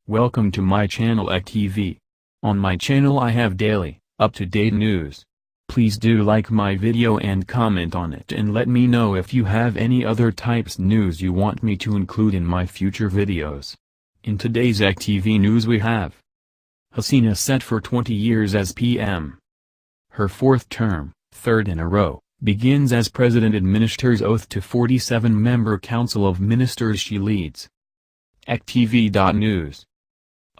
Welcome to my channel TV. On my channel I have daily, up-to-date news. Please do like my video and comment on it and let me know if you have any other types news you want me to include in my future videos. In today's TV news we have Hasina set for 20 years as PM. Her fourth term, third in a row, begins as President administers oath to 47-member Council of Ministers she leads. news.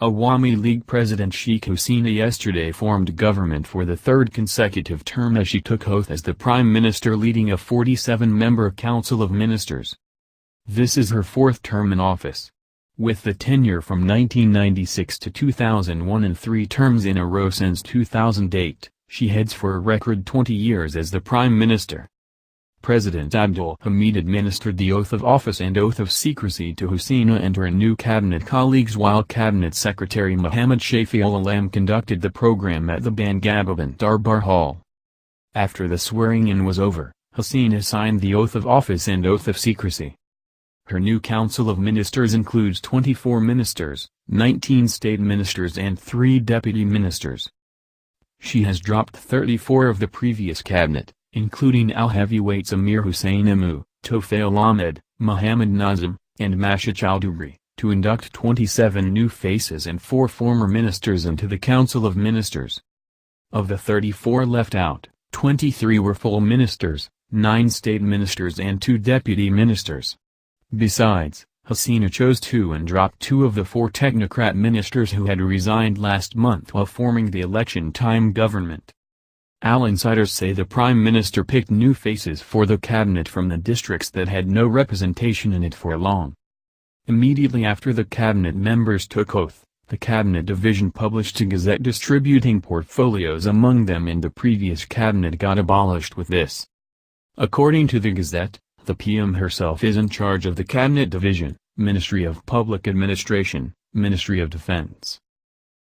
Awami League President Sheikh Hasina yesterday formed government for the third consecutive term as she took oath as the Prime Minister leading a 47-member Council of Ministers. This is her fourth term in office. With the tenure from 1996 to 2001 and 3 terms in a row since 2008, she heads for a record 20 years as the Prime Minister. President Abdul Hamid administered the oath of office and oath of secrecy to Hasina and her new cabinet colleagues while Cabinet Secretary Muhammad Shafiul Alam conducted the program at the Bangababan Darbar Hall. After the swearing-in was over, Hasina signed the oath of office and oath of secrecy. Her new Council of Ministers includes 24 ministers, 19 state ministers and 3 deputy ministers. She has dropped 34 of the previous cabinet, including al-heavyweights Amir Hussain Amu, Tofail Ahmed, Muhammad Nazim, and Masha Chowdhury, to induct 27 new faces and 4 former ministers into the Council of Ministers. Of the 34 left out, 23 were full ministers, 9 state ministers and 2 deputy ministers. Besides, Hasina chose 2 and dropped 2 of the 4 technocrat ministers who had resigned last month while forming the election-time government. Insiders say the Prime Minister picked new faces for the cabinet from the districts that had no representation in it for long. Immediately after the cabinet members took oath, the cabinet division published a gazette distributing portfolios among them, and the previous cabinet got abolished with this. According to the gazette, the PM herself is in charge of the cabinet division, Ministry of Public Administration, Ministry of Defense,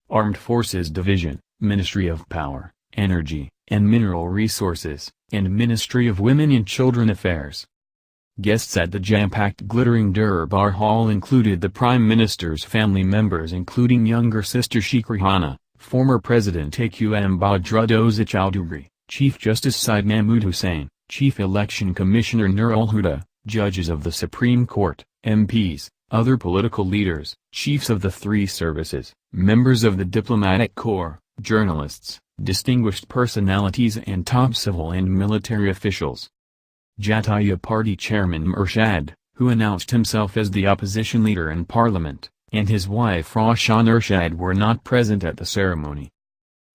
Armed Forces Division, Ministry of Power, Energy, and Mineral Resources, and Ministry of Women and Children Affairs. Guests at the jam-packed glittering Durbar Hall included the Prime Minister's family members including younger sister Sheikh Rehana, former President Aqm Badruddin Chowdhury, Chief Justice Syed Mahmood Hussain, Chief Election Commissioner Nur al-Huda, judges of the Supreme Court, MPs, other political leaders, chiefs of the 3 services, members of the diplomatic corps, journalists, distinguished personalities and top civil and military officials. Jatiya Party Chairman Murshad, who announced himself as the opposition leader in parliament, and his wife Roshan Urshad were not present at the ceremony.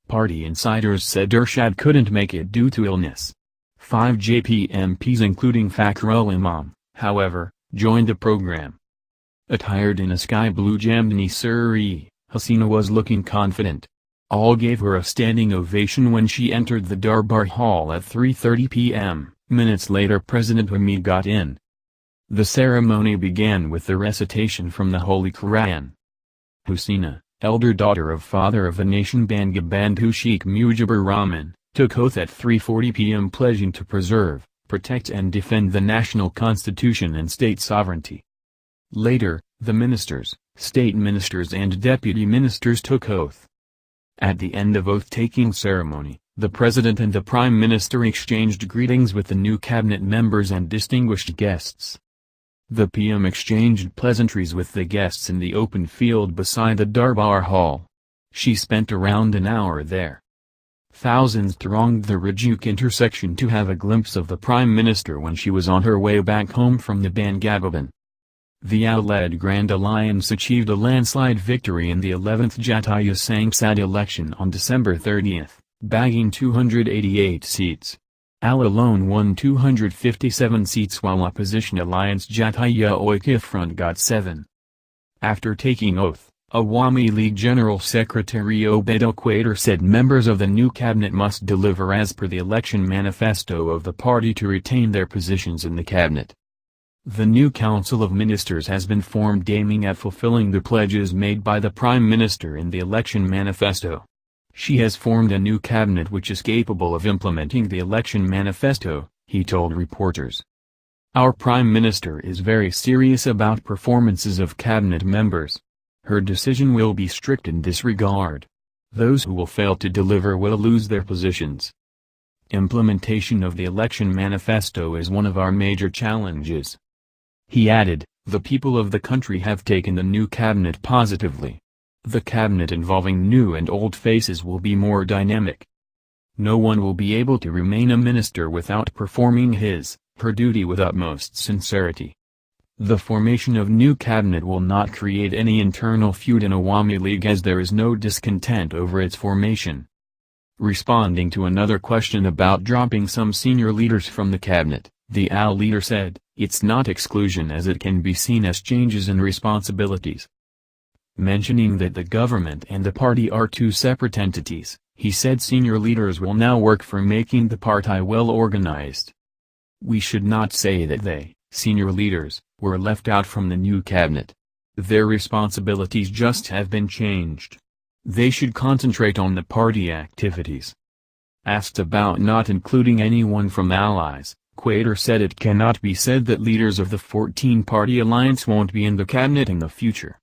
Party insiders said Urshad couldn't make it due to illness. 5 JP MPs including Fakhrul Imam, however, joined the program. Attired in a sky blue Jamdani sari, Hasina was looking confident. All gave her a standing ovation when she entered the Darbar Hall at 3:30 p.m. Minutes later President Hamid got in. The ceremony began with the recitation from the Holy Quran. Hasina, elder daughter of father of the nation Bangabandhu Sheikh Mujibur Rahman, took oath at 3:40 p.m. pledging to preserve, protect and defend the national constitution and state sovereignty. Later, the ministers, state ministers and deputy ministers took oath. At the end of oath-taking ceremony, the President and the Prime Minister exchanged greetings with the new cabinet members and distinguished guests. The PM exchanged pleasantries with the guests in the open field beside the Darbar Hall. She spent around an hour there. Thousands thronged the Rajuk intersection to have a glimpse of the Prime Minister when she was on her way back home from the Bangababan. The OUT-led Grand Alliance achieved a landslide victory in the 11th Jatiya Sangsad election on December 30, bagging 288 seats. AL alone won 257 seats while opposition alliance Jatiya Oikya Front got 7. After taking oath, Awami League General Secretary Obaid Quader said members of the new cabinet must deliver as per the election manifesto of the party to retain their positions in the cabinet. The new Council of Ministers has been formed aiming at fulfilling the pledges made by the Prime Minister in the election manifesto. She has formed a new cabinet which is capable of implementing the election manifesto, he told reporters. Our Prime Minister is very serious about performances of cabinet members. Her decision will be strict in this regard. Those who will fail to deliver will lose their positions. Implementation of the election manifesto is one of our major challenges. He added, the people of the country have taken the new cabinet positively. The cabinet involving new and old faces will be more dynamic. No one will be able to remain a minister without performing her duty with utmost sincerity. The formation of new cabinet will not create any internal feud in Awami League as there is no discontent over its formation. Responding to another question about dropping some senior leaders from the cabinet, the AL leader said, it's not exclusion as it can be seen as changes in responsibilities. Mentioning that the government and the party are two separate entities, he said senior leaders will now work for making the party well organized. We should not say that they, senior leaders, were left out from the new cabinet. Their responsibilities just have been changed. They should concentrate on the party activities. Asked about not including anyone from allies, Quater said it cannot be said that leaders of the 14-party alliance won't be in the cabinet in the future.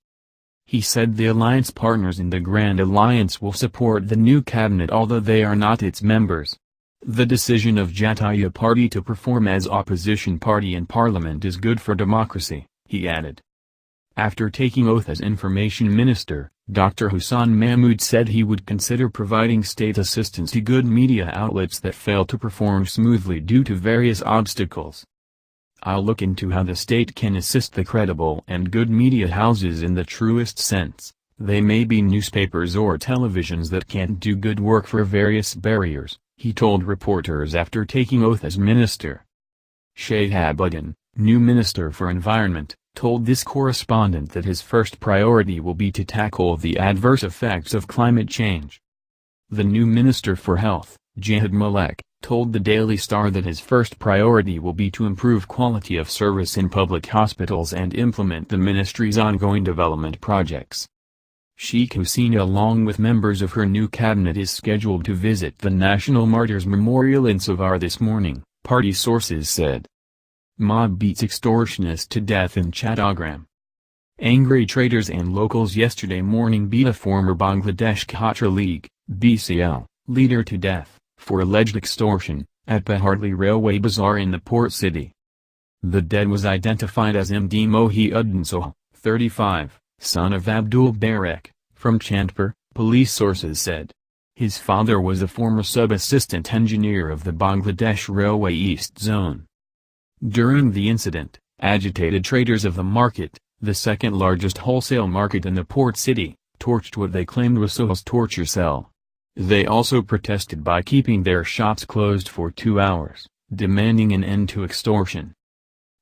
He said the alliance partners in the Grand Alliance will support the new cabinet although they are not its members. The decision of Jatiya Party to perform as opposition party in parliament is good for democracy, he added. After taking oath as Information Minister, Dr. Hussain Mahmood said he would consider providing state assistance to good media outlets that fail to perform smoothly due to various obstacles. I'll look into how the state can assist the credible and good media houses in the truest sense. They may be newspapers or televisions that can't do good work for various barriers, he told reporters after taking oath as minister. Shahabuddin, new Minister for Environment, told this correspondent that his first priority will be to tackle the adverse effects of climate change. The new Minister for Health, Jihad Malek, told the Daily Star that his first priority will be to improve quality of service in public hospitals and implement the ministry's ongoing development projects. Sheikh Hasina along with members of her new cabinet is scheduled to visit the National Martyrs Memorial in Savar this morning, party sources said. Mob beats extortionist to death in Chattogram. Angry traders and locals yesterday morning beat a former Bangladesh Khatra League, BCL, leader to death, for alleged extortion, at Baharli Railway Bazaar in the port city. The dead was identified as MD Mohiuddin Sohail, 35, son of Abdul Barak, from Chandpur, police sources said. His father was a former sub-assistant engineer of the Bangladesh Railway East Zone. During the incident, agitated traders of the market, the second largest wholesale market in the port city, torched what they claimed was Sohail's torture cell. They also protested by keeping their shops closed for 2 hours, demanding an end to extortion.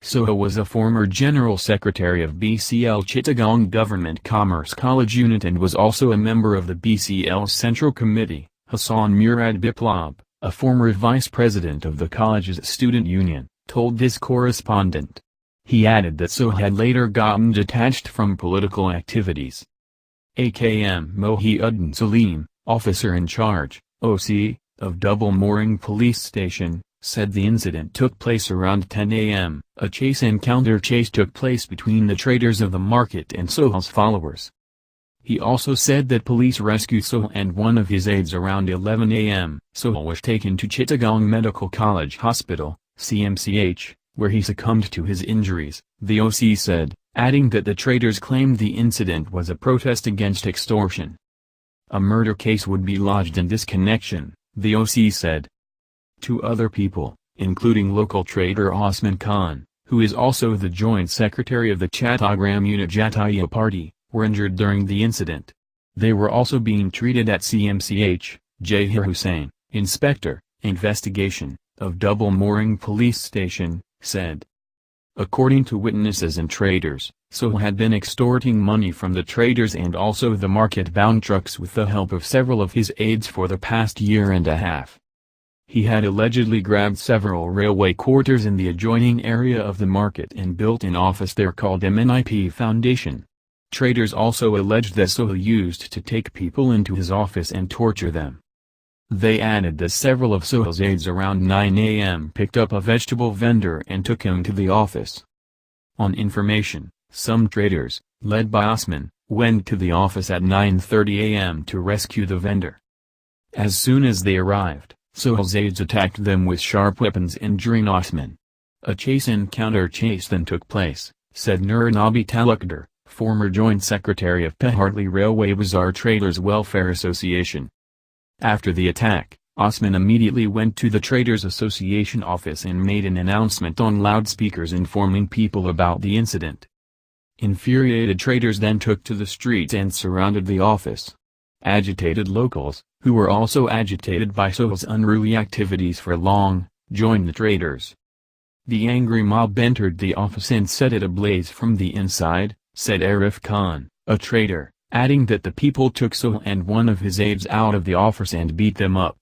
Sohail was a former General Secretary of BCL Chittagong Government Commerce College Unit and was also a member of the BCL Central Committee. Hassan Murad Biplab, a former Vice President of the college's student union, told this correspondent. He added that Sohail had later gotten detached from political activities. AKM Mohiuddin Salim, officer in charge, OC, of Double Mooring Police Station, said the incident took place around 10 a.m. A encounter chase took place between the traders of the market and Sohail's followers. He also said that police rescued Sohail and one of his aides around 11 a.m. Sohail was taken to Chittagong Medical College Hospital, CMCH, where he succumbed to his injuries, the OC said, adding that the traders claimed the incident was a protest against extortion. A murder case would be lodged in this connection, the OC said. 2 other people, including local trader Osman Khan, who is also the Joint Secretary of the Chattogram Unit Jatiya Party, were injured during the incident. They were also being treated at CMCH. Jahir Hussain, Inspector, Investigation, of Double Mooring Police Station, said. According to witnesses and traders, Sohail had been extorting money from the traders and also the market-bound trucks with the help of several of his aides for the past year and a half. He had allegedly grabbed several railway quarters in the adjoining area of the market and built an office there called MNIP Foundation. Traders also alleged that Sohail used to take people into his office and torture them. They added that several of Sohail's aides around 9 a.m. picked up a vegetable vendor and took him to the office. On information, some traders, led by Osman, went to the office at 9:30 a.m. to rescue the vendor. As soon as they arrived, Sohail's aides attacked them with sharp weapons, injuring Osman. A chase then took place, said Nur Nabi Talukdar, former Joint Secretary of Paharli Railway Bazaar Traders Welfare Association. After the attack, Osman immediately went to the Traders Association office and made an announcement on loudspeakers informing people about the incident. Infuriated traders then took to the streets and surrounded the office. Agitated locals, who were also agitated by Sohail's unruly activities for long, joined the traders. The angry mob entered the office and set it ablaze from the inside, said Arif Khan, a trader, adding that the people took Sohail and one of his aides out of the office and beat them up.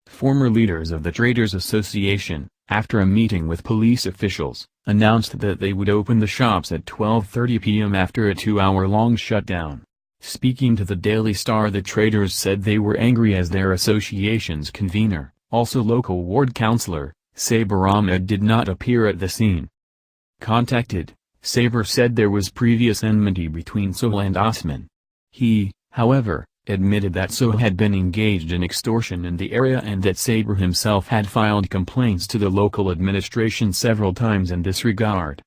Former leaders of the Traders Association, after a meeting with police officials, announced that they would open the shops at 12:30 p.m. after a 2-hour-long shutdown. Speaking to the Daily Star, the traders said they were angry as their association's convener, also local ward councillor, Saber Ahmed, did not appear at the scene. Contacted, Saber said there was previous enmity between Sohail and Osman. He, however, admitted that Sohail had been engaged in extortion in the area and that Saber himself had filed complaints to the local administration several times in this regard.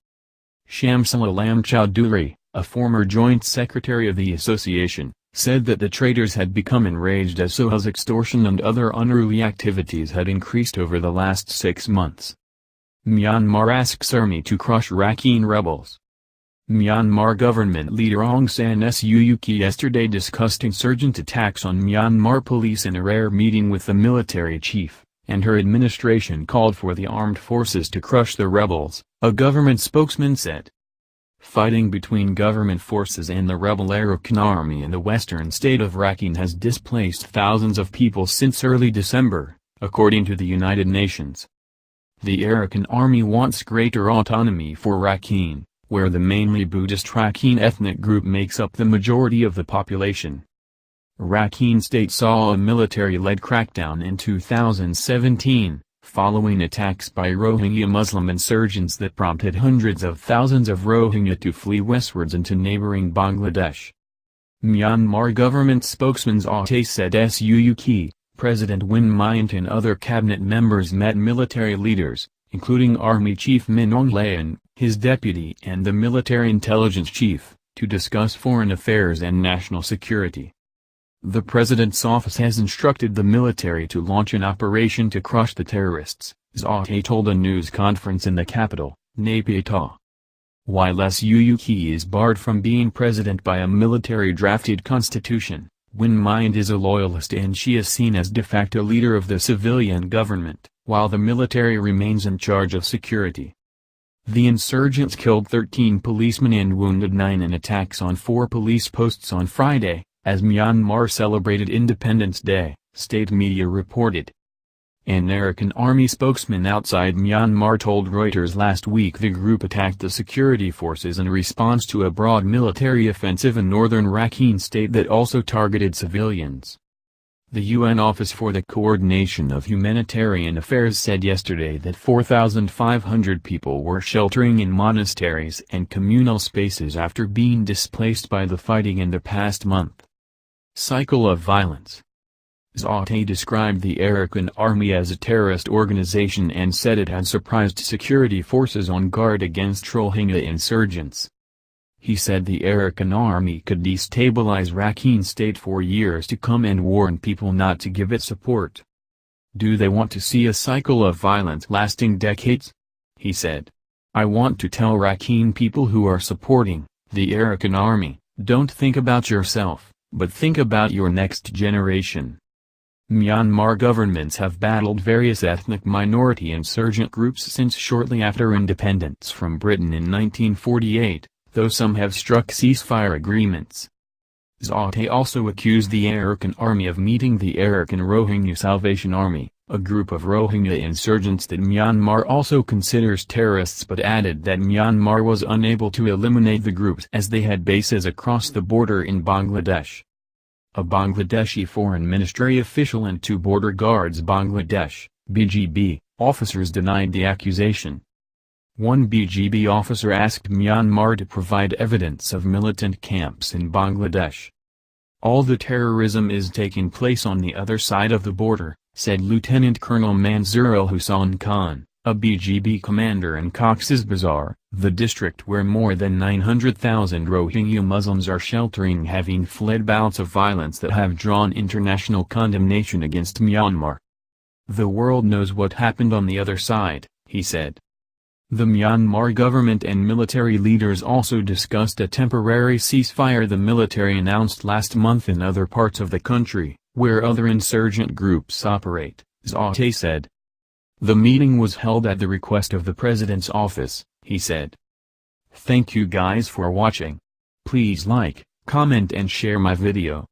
Shamsul Alam Chowdhury, a former joint secretary of the association, said that the traders had become enraged as Sohail's extortion and other unruly activities had increased over the last 6 months. Myanmar asks army to crush Rakhine rebels. Myanmar government leader Aung San Suu Kyi yesterday discussed insurgent attacks on Myanmar police in a rare meeting with the military chief, and her administration called for the armed forces to crush the rebels, a government spokesman said. Fighting between government forces and the rebel Arakan army in the western state of Rakhine has displaced thousands of people since early December, according to the United Nations. The Arakan army wants greater autonomy for Rakhine, where the mainly Buddhist Rakhine ethnic group makes up the majority of the population. Rakhine State saw a military-led crackdown in 2017, following attacks by Rohingya Muslim insurgents that prompted hundreds of thousands of Rohingya to flee westwards into neighboring Bangladesh. Myanmar government spokesman Aung said Suu Kyi, President Win Myint and other cabinet members met military leaders, including Army Chief Min Aung Hlaing, his deputy and the military intelligence chief, to discuss foreign affairs and national security. The president's office has instructed the military to launch an operation to crush the terrorists, Aung told a news conference in the capital, Naypyidaw. While Suu Kyi is barred from being president by a military-drafted constitution, Win Myint is a loyalist and she is seen as de facto leader of the civilian government, while the military remains in charge of security. The insurgents killed 13 policemen and wounded 9 in attacks on 4 police posts on Friday, as Myanmar celebrated Independence Day, state media reported. An Arakan army spokesman outside Myanmar told Reuters last week the group attacked the security forces in response to a broad military offensive in northern Rakhine state that also targeted civilians. The UN Office for the Coordination of Humanitarian Affairs said yesterday that 4,500 people were sheltering in monasteries and communal spaces after being displaced by the fighting in the past month. Cycle of violence. Aung described the Arakan army as a terrorist organization and said it had surprised security forces on guard against Rohingya insurgents. He said the Arakan army could destabilize Rakhine state for years to come and warned people not to give it support. Do they want to see a cycle of violence lasting decades? He said. I want to tell Rakhine people who are supporting the Arakan army, don't think about yourself, but think about your next generation. Myanmar governments have battled various ethnic minority insurgent groups since shortly after independence from Britain in 1948. Though some have struck ceasefire agreements. Aung also accused the Arakan army of meeting the Arakan Rohingya Salvation Army, a group of Rohingya insurgents that Myanmar also considers terrorists, but added that Myanmar was unable to eliminate the groups as they had bases across the border in Bangladesh. A Bangladeshi foreign ministry official and 2 border guards Bangladesh, BGB, officers denied the accusation. One BGB officer asked Myanmar to provide evidence of militant camps in Bangladesh. "All the terrorism is taking place on the other side of the border," said Lieutenant Colonel Manzurul Hussain Khan, a BGB commander in Cox's Bazar, the district where more than 900,000 Rohingya Muslims are sheltering, having fled bouts of violence that have drawn international condemnation against Myanmar. "The world knows what happened on the other side," he said. The Myanmar government and military leaders also discussed a temporary ceasefire the military announced last month in other parts of the country, where other insurgent groups operate, Zate said. "The meeting was held at the request of the president's office," he said. "Thank you guys for watching. Please like, comment and share my video.